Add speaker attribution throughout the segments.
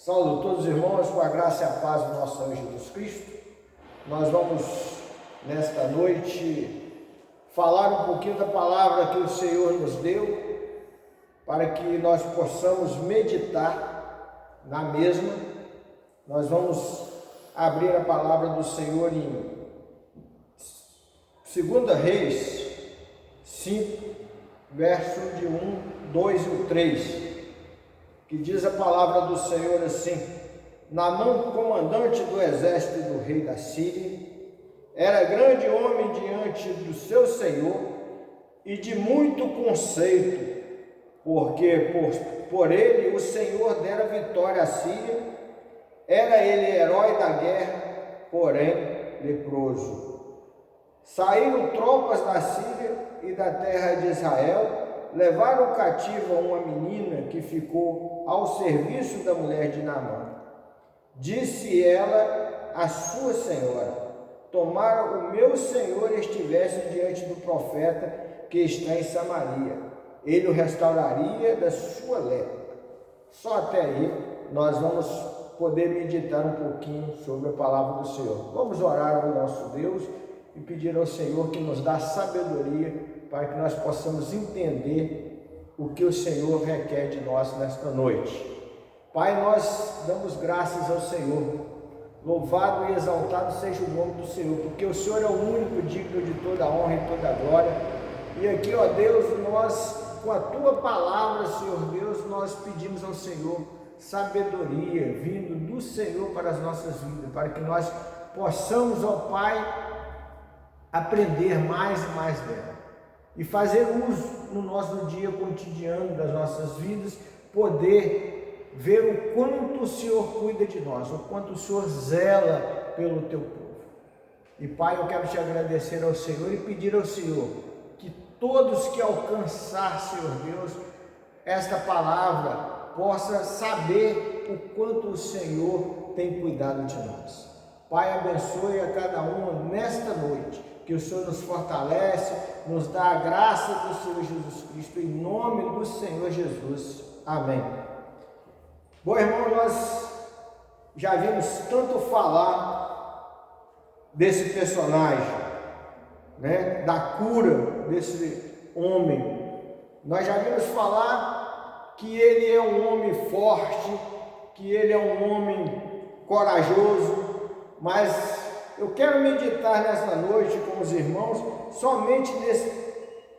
Speaker 1: Saúdo todos os irmãos com a graça e a paz do nosso Senhor Jesus Cristo. Nós vamos, nesta noite, falar um pouquinho da palavra que o Senhor nos deu, para que nós possamos meditar na mesma. Nós vamos abrir a palavra do Senhor em 2 Reis 5, verso de 1, 2 e 3. Que diz a palavra do Senhor assim: Naamã, comandante do exército do rei da Síria, era grande homem diante do seu senhor e de muito conceito, porque por ele o Senhor dera vitória à Síria. Era ele herói da guerra, porém leproso. Saíram tropas da Síria e da terra de Israel, levaram cativa uma menina que ficou ao serviço da mulher de Naamã. Disse ela à sua senhora: tomara o meu senhor estivesse diante do profeta que está em Samaria, ele o restauraria da sua lepra. Só até aí nós vamos poder meditar um pouquinho sobre a palavra do Senhor. Vamos orar ao nosso Deus e pedir ao Senhor que nos dá sabedoria para que nós possamos entender o que o Senhor requer de nós nesta noite. Pai, nós damos graças ao Senhor. Louvado e exaltado seja o nome do Senhor, porque o Senhor é o único digno de toda a honra e toda a glória. E aqui, ó Deus, nós, com a Tua palavra, Senhor Deus, nós pedimos ao Senhor sabedoria vindo do Senhor para as nossas vidas, para que nós possamos, ó Pai, aprender mais e mais dela e fazer uso no nosso dia cotidiano das nossas vidas, poder ver o quanto o Senhor cuida de nós, o quanto o Senhor zela pelo Teu povo. E Pai, eu quero Te agradecer ao Senhor e pedir ao Senhor que todos que alcançar, Senhor Deus, esta palavra, possa saber o quanto o Senhor tem cuidado de nós. Pai, abençoe a cada um nesta noite, que o Senhor nos fortalece, nos dá a graça do Senhor Jesus Cristo, em nome do Senhor Jesus. Amém. Bom, irmão, nós já vimos tanto falar desse personagem, né, da cura desse homem. Nós já vimos falar que ele é um homem forte, que ele é um homem corajoso, mas eu quero meditar nessa noite com os irmãos somente nesses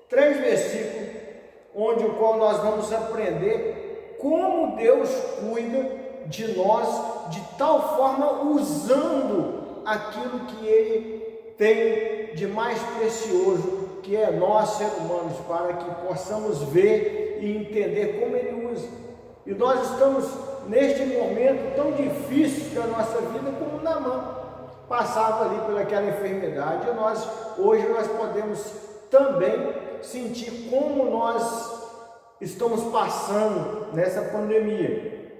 Speaker 1: 3 versículos, onde o qual nós vamos aprender como Deus cuida de nós de tal forma, usando aquilo que Ele tem de mais precioso, que é nós, seres humanos, para que possamos ver e entender como Ele usa. E nós estamos neste momento tão difícil da nossa vida como Naamã passava ali por aquela enfermidade. E hoje nós podemos também sentir como nós estamos passando nessa pandemia,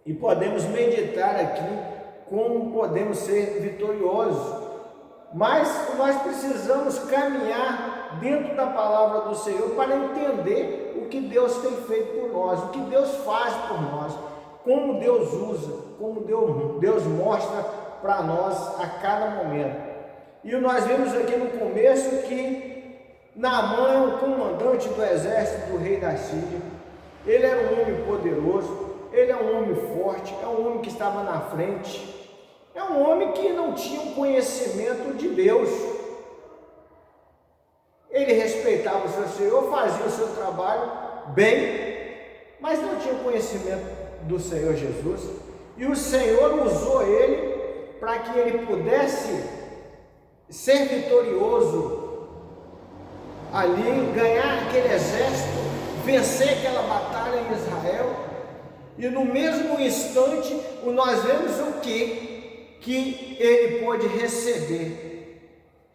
Speaker 1: e podemos meditar aqui como podemos ser vitoriosos. Mas nós precisamos caminhar dentro da palavra do Senhor para entender o que Deus tem feito por nós, o que Deus faz por nós, como Deus usa, como Deus mostra para nós a cada momento. E nós vimos aqui no começo que Naamã é o comandante do exército do rei da Síria. Ele era um homem poderoso, ele é um homem forte, é um homem que estava na frente, é um homem que não tinha o conhecimento de Deus. Ele respeitava o seu Senhor, fazia o seu trabalho bem, mas não tinha o conhecimento do Senhor Jesus. E o Senhor usou ele para que ele pudesse ser vitorioso ali, ganhar aquele exército, vencer aquela batalha em Israel. E no mesmo instante, nós vemos o que ele pôde receber.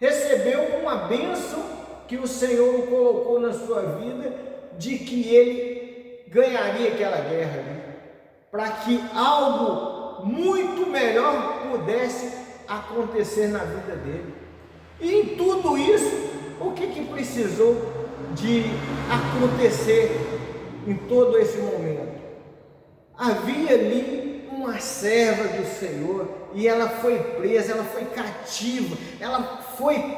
Speaker 1: Recebeu uma bênção que o Senhor colocou na sua vida, de que ele ganharia aquela guerra ali, para que algo muito melhor pudesse acontecer na vida dele. E em tudo isso, o que precisou de acontecer em todo esse momento? Havia ali uma serva do Senhor, e ela foi presa, ela foi cativa, ela foi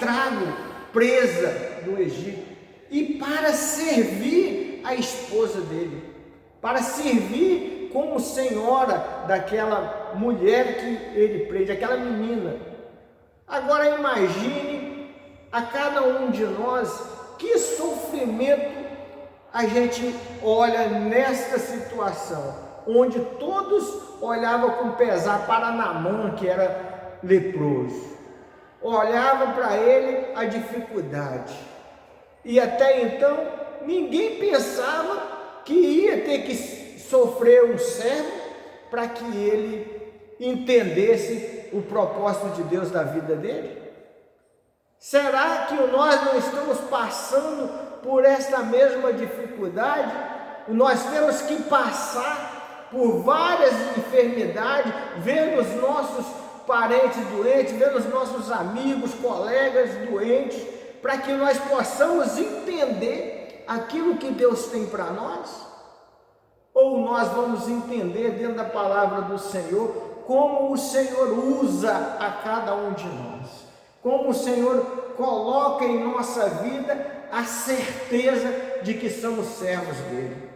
Speaker 1: presa do Egito, e para servir a esposa dele, para servir como senhora daquela mulher que ele prende, aquela menina. Agora imagine a cada um de nós que sofrimento a gente olha nesta situação, onde todos olhavam com pesar para Naamã, que era leproso, olhavam para ele a dificuldade, e até então ninguém pensava que ia ter que sofrer um servo para que ele entendesse o propósito de Deus da vida dele. Será que nós não estamos passando por esta mesma dificuldade? Nós temos que passar por várias enfermidades, vendo os nossos parentes doentes, vendo os nossos amigos, colegas doentes, para que nós possamos entender aquilo que Deus tem para nós? Ou nós vamos entender dentro da palavra do Senhor como o Senhor usa a cada um de nós, como o Senhor coloca em nossa vida a certeza de que somos servos dele,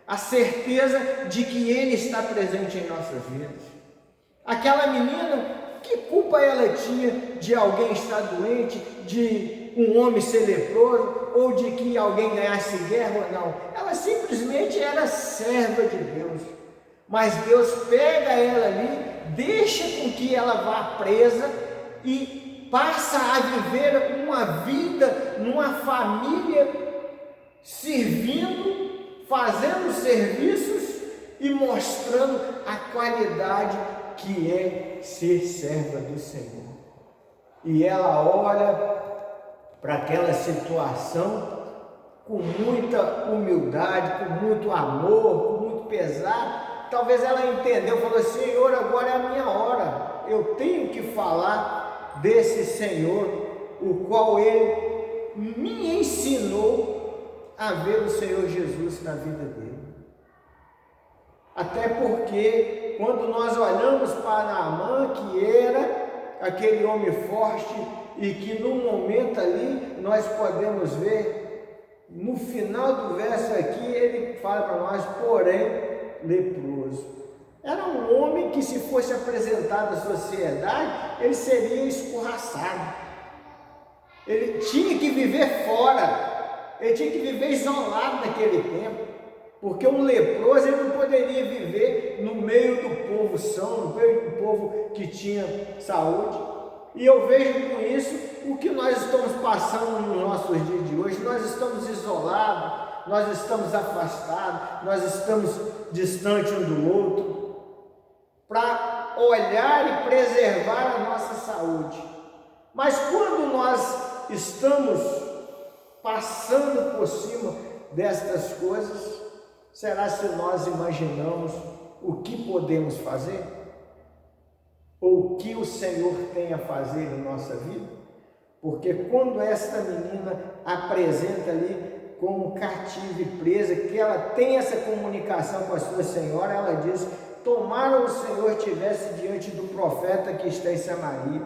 Speaker 1: a certeza de que ele está presente em nossas vidas. Aquela menina, que culpa ela tinha de alguém estar doente, de um homem ser leproso, ou de que alguém ganhasse guerra ou não? Ela simplesmente era serva de Deus, mas Deus pega ela ali, deixa com que ela vá presa e passa a viver uma vida numa família, servindo, fazendo serviços e mostrando a qualidade que é ser serva do Senhor. E ela olha para aquela situação com muita humildade, com muito amor, com muito pesar. Talvez ela entendeu, falou: Senhor, agora é a minha hora, eu tenho que falar desse Senhor, o qual ele me ensinou a ver o Senhor Jesus na vida dele. Até porque quando nós olhamos para Naamã, que era aquele homem forte, e que no momento ali nós podemos ver, no final do verso aqui, ele fala para nós, porém leproso. Era um homem que, se fosse apresentado à sociedade, ele seria escorraçado, ele tinha que viver fora, ele tinha que viver isolado naquele tempo, porque um leproso ele não poderia viver no meio do povo são, no meio do povo que tinha saúde. E eu vejo com isso o que nós estamos passando nos nossos dias de hoje. Nós estamos isolados, nós estamos afastados, nós estamos distantes um do outro, para olhar e preservar a nossa saúde. Mas quando nós estamos passando por cima destas coisas, será se nós imaginamos o que podemos fazer? Ou o que o Senhor tem a fazer em nossa vida? Porque quando esta menina apresenta ali como cativa e presa, que ela tem essa comunicação com a sua senhora, ela diz: tomara o Senhor tivesse diante do profeta que está em Samaria,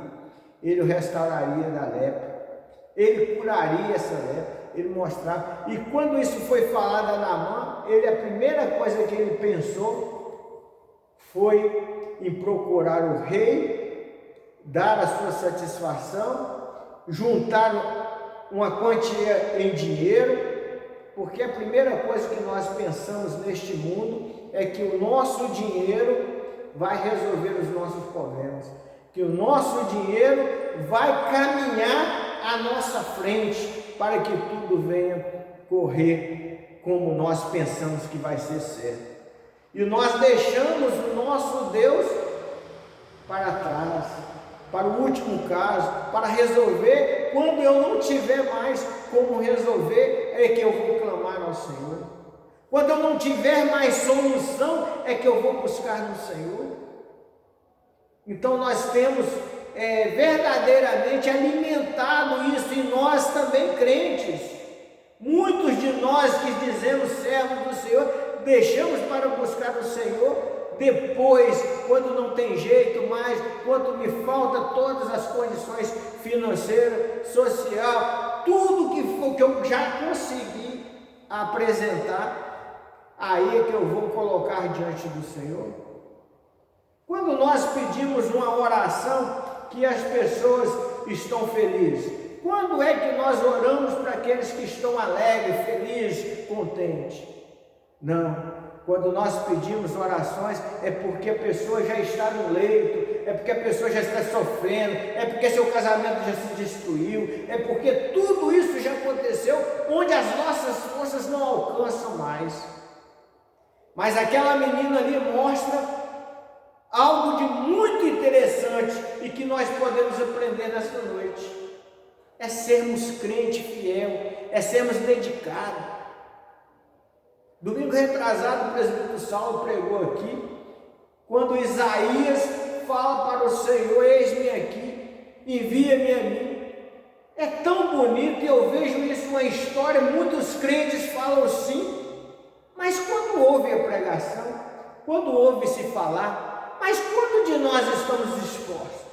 Speaker 1: ele o restauraria da lepra, ele curaria essa lepra, ele mostrava. E quando isso foi falado a Naamã, a primeira coisa que ele pensou foi em procurar o rei, dar a sua satisfação, juntar uma quantia em dinheiro, porque a primeira coisa que nós pensamos neste mundo é que o nosso dinheiro vai resolver os nossos problemas, que o nosso dinheiro vai caminhar à nossa frente para que tudo venha correr como nós pensamos que vai ser certo. E nós deixamos o nosso Deus para trás, para o último caso, para resolver quando eu não tiver mais como resolver, é que eu vou clamar ao Senhor. Quando eu não tiver mais solução, é que eu vou buscar no Senhor. Então nós temos verdadeiramente alimentado isso, e nós também crentes, muitos de nós que dizemos servos do Senhor, deixamos para buscar o Senhor depois quando não tem jeito mais, quando me falta todas as condições financeiras, social, tudo que eu já consegui apresentar, aí é que eu vou colocar diante do Senhor. Quando nós pedimos uma oração que as pessoas estão felizes, quando é que nós oramos para aqueles que estão alegres, felizes, contentes? Não. Quando nós pedimos orações, é porque a pessoa já está no leito, é porque a pessoa já está sofrendo, é porque seu casamento já se destruiu, é porque tudo isso já aconteceu, onde as nossas forças não alcançam mais. Mas aquela menina ali mostra algo de muito interessante e que nós podemos aprender nesta noite. É sermos crente fiel, é sermos dedicados. Domingo retrasado, o presbítero Saulo pregou aqui, quando Isaías fala para o Senhor: eis-me aqui, envia-me a mim. É tão bonito, e eu vejo isso uma história, muitos crentes falam sim, mas quando ouve a pregação, quando ouve-se falar, mas quando de nós estamos dispostos?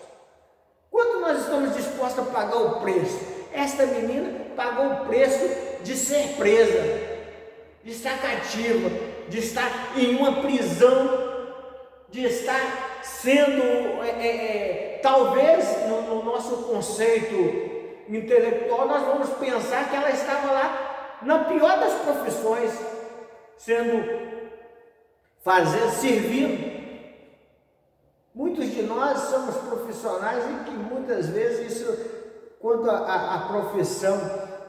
Speaker 1: Quando nós estamos dispostos a pagar o preço? Esta menina pagou o preço de ser presa, de estar cativa, de estar em uma prisão, de estar sendo, talvez no nosso conceito intelectual, nós vamos pensar que ela estava lá na pior das profissões, servindo. Muitos de nós somos profissionais e que muitas vezes isso, quando a profissão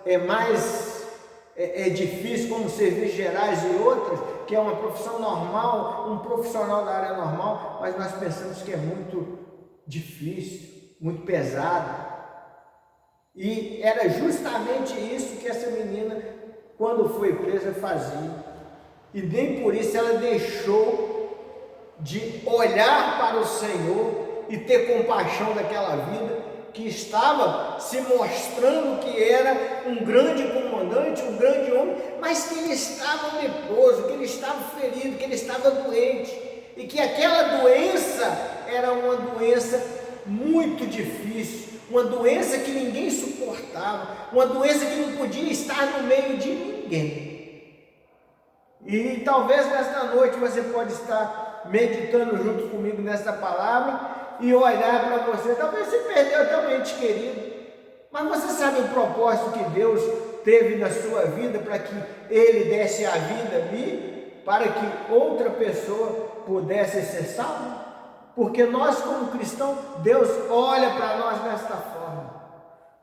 Speaker 1: é mais difícil, como serviços gerais e outras, que é uma profissão normal, um profissional da área normal, mas nós pensamos que é muito difícil, muito pesado. E era justamente isso que essa menina, quando foi presa, fazia. E nem por isso ela deixou de olhar para o Senhor e ter compaixão daquela vida que estava se mostrando que era um grande comandante, um grande homem, mas que ele estava leproso, que ele estava ferido, que ele estava doente, e que aquela doença era uma doença muito difícil, uma doença que ninguém suportava, uma doença que não podia estar no meio de ninguém. E talvez nesta noite você pode estar meditando junto comigo nessa palavra e olhar para você, talvez você perdeu teu ente querido, mas você sabe o propósito que Deus teve na sua vida para que Ele desse a vida ali, para que outra pessoa pudesse ser salva? Porque nós, como cristãos, Deus olha para nós desta forma.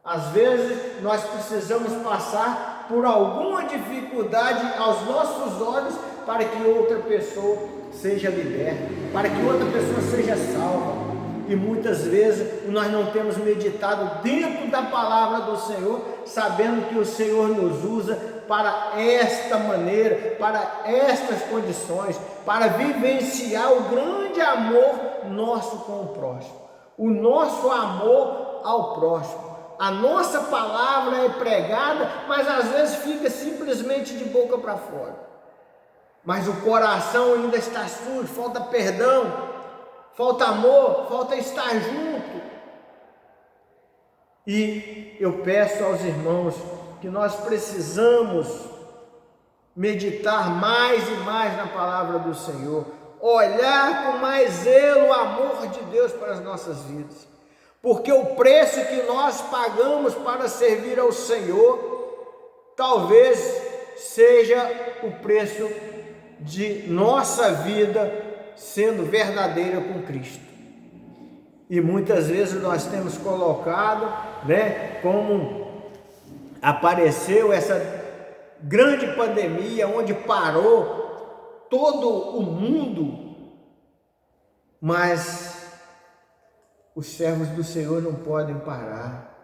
Speaker 1: Às vezes nós precisamos passar por alguma dificuldade aos nossos olhos para que outra pessoa seja liberta, para que outra pessoa seja salva. E muitas vezes nós não temos meditado dentro da palavra do Senhor, sabendo que o Senhor nos usa para esta maneira, para estas condições, para vivenciar o grande amor nosso com o próximo, o nosso amor ao próximo. A nossa palavra é pregada, mas às vezes fica simplesmente de boca para fora. Mas o coração ainda está sujo, falta perdão, falta amor, falta estar junto. E eu peço aos irmãos que nós precisamos meditar mais e mais na palavra do Senhor, olhar com mais zelo o amor de Deus para as nossas vidas, porque o preço que nós pagamos para servir ao Senhor talvez seja o preço de nossa vida sendo verdadeira com Cristo. E muitas vezes nós temos colocado, como apareceu essa grande pandemia, onde parou todo o mundo, mas os servos do Senhor não podem parar,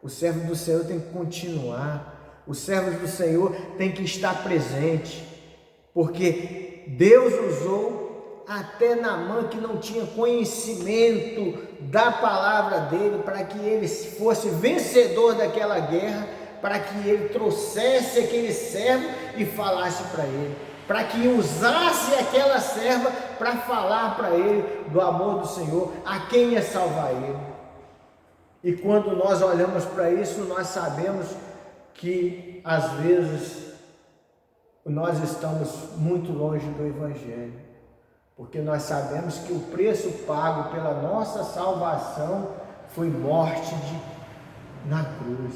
Speaker 1: os servos do Senhor têm que continuar, os servos do Senhor têm que estar presentes, porque Deus usou até Naamã, que não tinha conhecimento da palavra dele, para que ele fosse vencedor daquela guerra, para que ele trouxesse aquele servo e falasse para ele. para que usasse aquela serva para falar para ele do amor do Senhor, a quem ia salvar ele. E quando nós olhamos para isso, nós sabemos que às vezes nós estamos muito longe do Evangelho, porque nós sabemos que o preço pago pela nossa salvação foi morte na cruz,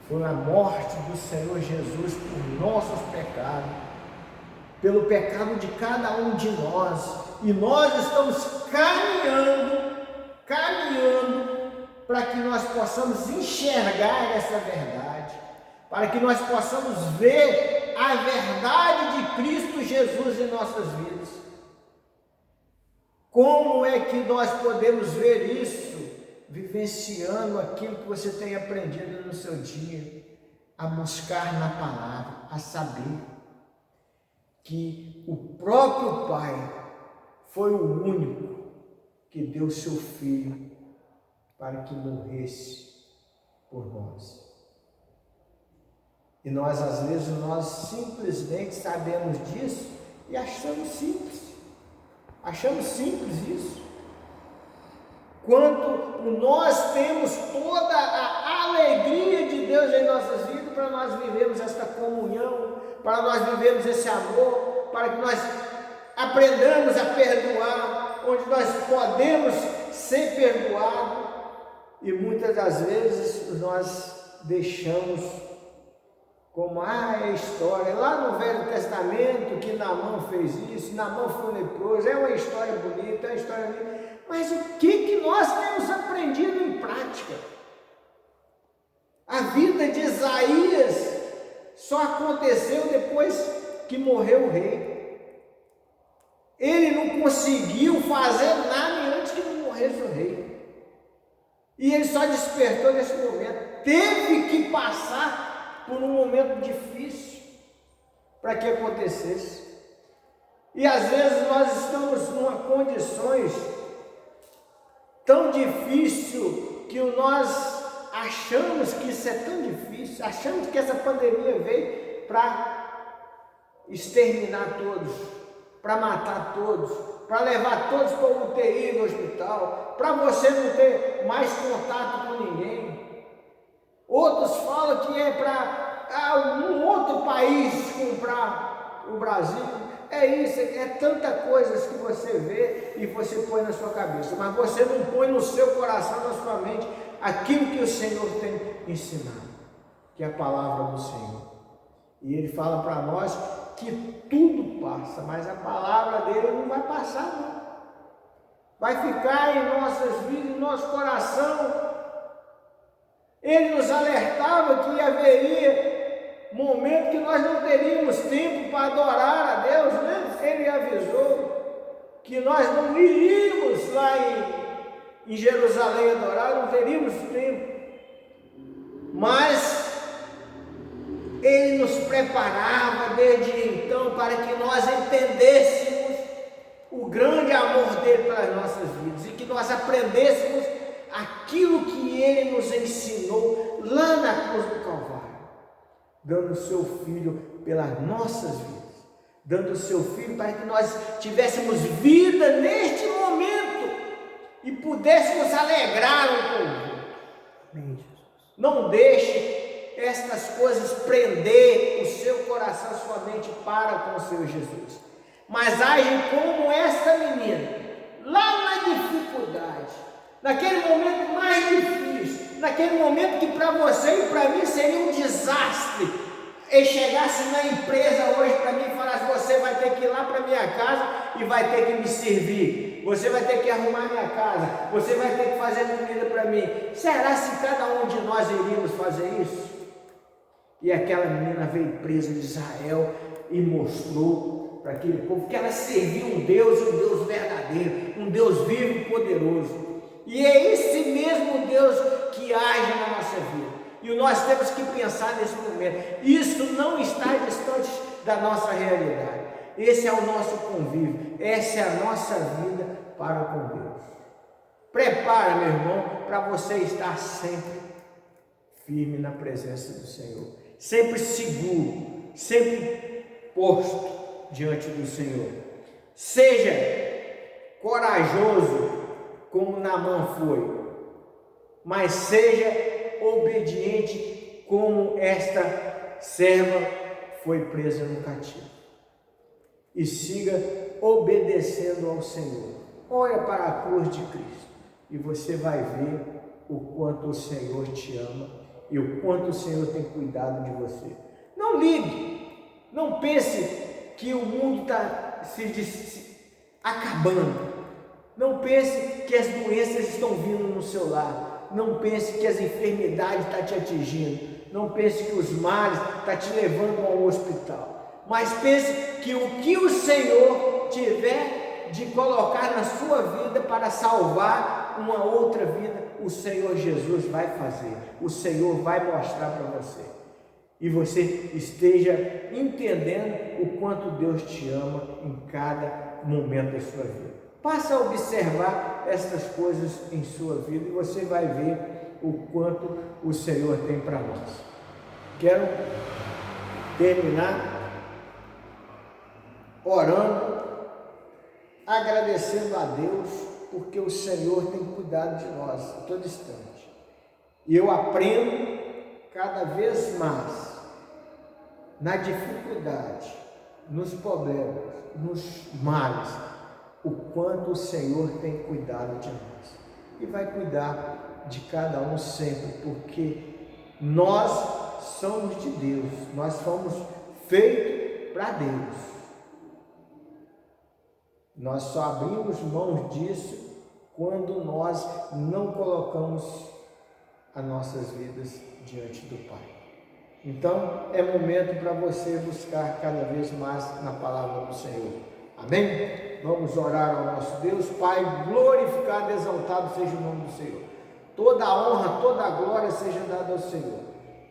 Speaker 1: foi a morte do Senhor Jesus por nossos pecados, pelo pecado de cada um de nós, e nós estamos caminhando para que nós possamos enxergar essa verdade, para que nós possamos ver a verdade de Cristo Jesus em nossas vidas. Como é que nós podemos ver isso? Vivenciando aquilo que você tem aprendido no seu dia, a buscar na palavra, a saber que o próprio Pai foi o único que deu seu Filho para que morresse por nós. E nós, às vezes, nós simplesmente sabemos disso e achamos simples isso. Quanto nós temos toda a alegria de Deus em nossas vidas, para nós vivermos esta comunhão, para nós vivermos esse amor, para que nós aprendamos a perdoar, onde nós podemos ser perdoados, e muitas das vezes nós deixamos como é história, lá no Velho Testamento, que Naamã fez isso, Naamã foi leproso, é uma história bonita, é uma história linda, mas o que nós temos aprendido em prática? A vida de Isaías só aconteceu depois que morreu o rei. Ele não conseguiu fazer nada antes que não morresse o rei. E ele só despertou nesse momento. Teve que passar por um momento difícil para que acontecesse. E às vezes nós estamos em condições tão difícil que nós achamos que isso é tão difícil, achamos que essa pandemia veio para exterminar todos, para matar todos, para levar todos para o UTI no hospital, para você não ter mais contato com ninguém. Outros falam que é para um outro país comprar o Brasil. É isso, é tanta coisa que você vê e você põe na sua cabeça, mas você não põe no seu coração, na sua mente, aquilo que o Senhor tem ensinado, que é a palavra do Senhor. E Ele fala para nós que tudo passa, mas a palavra dele não vai passar, não. Vai ficar em nossas vidas, em nosso coração. Ele nos alertava que haveria momento que nós não teríamos tempo para adorar a Deus, né? Ele avisou que nós não iríamos lá em Jerusalém adorar, não teríamos tempo, mas Ele nos preparava desde então para que nós entendêssemos o grande amor dele pelas nossas vidas e que nós aprendêssemos aquilo que Ele nos ensinou lá na cruz do Calvário, dando o seu Filho pelas nossas vidas, dando o seu Filho para que nós tivéssemos vida neste momento e pudéssemos alegrar um com o outro. Amém, Jesus. Não deixe estas coisas prender o seu coração, sua mente para com o Senhor Jesus, mas age como esta menina, lá na dificuldade, naquele momento mais difícil, naquele momento que para você e para mim seria um desastre. Ele chegasse na empresa hoje para mim e falasse: você vai ter que ir lá para minha casa e vai ter que me servir, você vai ter que arrumar minha casa, você vai ter que fazer comida para mim. Será se cada um de nós iríamos fazer isso? E aquela menina veio presa de Israel e mostrou para aquele povo que ela servia um Deus verdadeiro, um Deus vivo e poderoso. E é esse mesmo Deus que age na nossa vida. E nós temos que pensar nesse momento. Isso não está distante da nossa realidade. Esse é o nosso convívio. Essa é a nossa vida para com Deus. Prepara, meu irmão, para você estar sempre firme na presença do Senhor. Sempre seguro, sempre posto diante do Senhor. Seja corajoso como Naamã foi, mas seja obediente como esta serva foi presa no cativo. E siga obedecendo ao Senhor. Olha para a cruz de Cristo e você vai ver o quanto o Senhor te ama e o quanto o Senhor tem cuidado de você. Não ligue, não pense que o mundo está se acabando. Não pense que as doenças estão vindo no seu lar. Não pense que as enfermidades estão te atingindo. Não pense que os males estão te levando ao hospital. Mas pense que o que o Senhor tiver de colocar na sua vida para salvar uma outra vida, o Senhor Jesus vai fazer. O Senhor vai mostrar para você. E você esteja entendendo o quanto Deus te ama em cada momento da sua vida. Passa a observar estas coisas em sua vida e você vai ver o quanto o Senhor tem para nós. Quero terminar orando, agradecendo a Deus, porque o Senhor tem cuidado de nós a todo instante. E eu aprendo cada vez mais na dificuldade, nos problemas, nos males, o quanto o Senhor tem cuidado de nós. E vai cuidar de cada um sempre, porque nós somos de Deus, nós fomos feitos para Deus. Nós só abrimos mão disso quando nós não colocamos as nossas vidas diante do Pai. Então, é momento para você buscar cada vez mais na palavra do Senhor. Amém? Vamos orar ao nosso Deus. Pai, glorificado e exaltado seja o nome do Senhor. Toda a honra, toda a glória seja dada ao Senhor.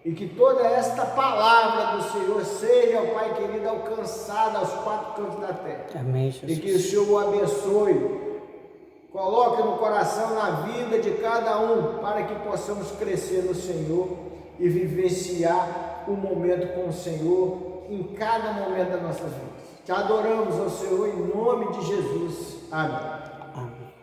Speaker 1: E que toda esta palavra do Senhor seja, Pai querido, alcançada aos quatro cantos da terra.
Speaker 2: Amém, Jesus.
Speaker 1: E que o Senhor o abençoe. Coloque no coração, na vida de cada um, para que possamos crescer no Senhor e vivenciar o momento com o Senhor em cada momento das nossas vidas. Te adoramos, ó Senhor, em nome de Jesus. Amém.
Speaker 2: Amém.